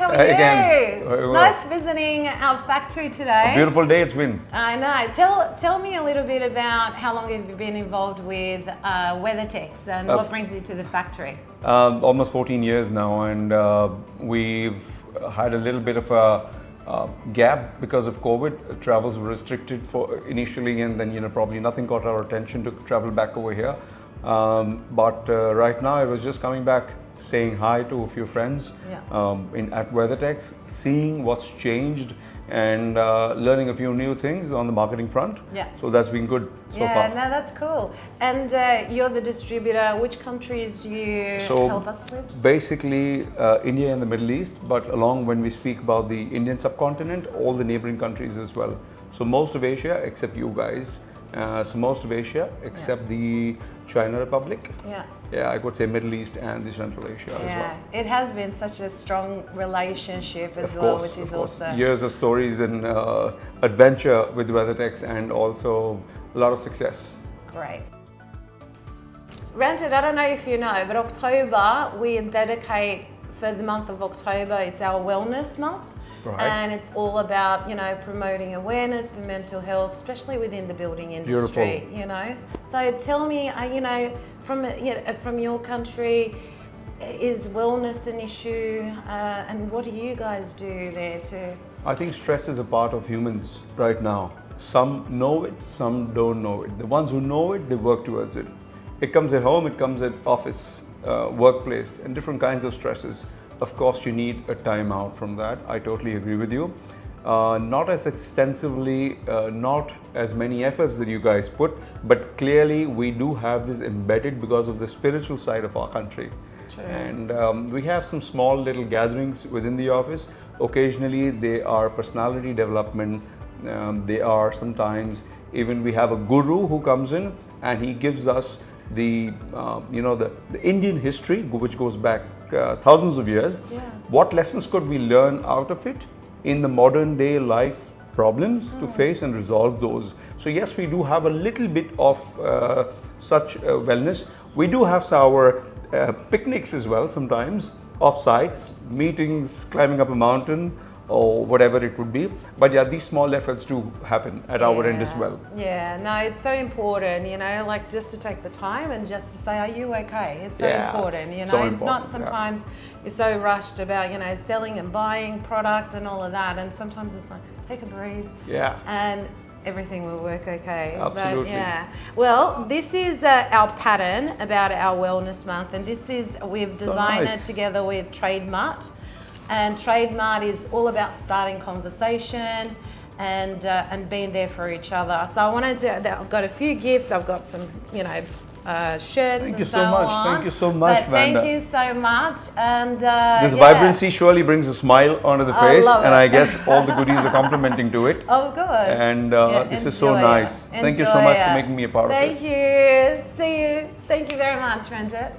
how are Again, you? very well. Nice visiting our factory today. A beautiful day it's been. I know. Tell me a little bit about how long have you been involved with Weathertex and what brings you to the factory? Almost 14 years now, and we've had a little bit of a gap because of COVID. Travels were restricted for initially, and then probably nothing caught our attention to travel back over here. But right now, I was just coming back, saying hi to a few friends at Weathertex, seeing what's changed and learning a few new things on the marketing front. Yeah. So that's been good so far. Yeah, no, that's cool. And you're the distributor. Which countries do you help us with? Basically, India and the Middle East, but along when we speak about the Indian subcontinent, all the neighboring countries as well. So most of Asia, except you guys. So most of Asia, except the China Republic. Yeah, I could say Middle East and the Central Asia as well. It has been such a strong relationship as which is awesome. Years of stories and adventure with Weathertex, and also a lot of success. Great. Ranjit, I don't know if you know, but October, we dedicate for the month of October, it's our wellness month. Right. And it's all about, promoting awareness for mental health, especially within the building industry. Beautiful. So tell me, from your country, is wellness an issue, and what do you guys do there too? I think stress is a part of humans right now. Some know it, some don't know it. The ones who know it, they work towards it. It comes at home, it comes at office, workplace, and different kinds of stresses. Of course, you need a time out from that. I totally agree with you. Not as extensively, not as many efforts that you guys put, but clearly we do have this embedded because of the spiritual side of our country. True. And we have some small little gatherings within the office. Occasionally, they are personality development. They are sometimes even we have a guru who comes in and he gives us the Indian history, which goes back thousands of years. What lessons could we learn out of it in the modern day life problems to face and resolve those? So yes, we do have a little bit of such wellness. We do have our picnics as well sometimes, off-sites, meetings, climbing up a mountain, or whatever it would be. But yeah, these small efforts do happen at our end as well. Yeah, no, it's so important, like just to take the time and just to say, are you okay? It's so important, So it's not sometimes you're so rushed about, selling and buying product and all of that. And sometimes it's like, take a breathe. Yeah. And everything will work okay. Absolutely. But well, this is our pattern about our wellness month. And this is, we've designed it together with Trade Mart. And Trade Mart is all about starting conversation and being there for each other. So I wanted to, I've got a few gifts. I've got some, shirts Thank you so much. Thank you so much, Vanda. Thank you so much. And this vibrancy surely brings a smile onto the face, and I guess all the goodies are complimenting to it. Oh, good. And this is so nice. Thank you so much for making me a part of it. Thank you. See you. Thank you very much, Ranjit.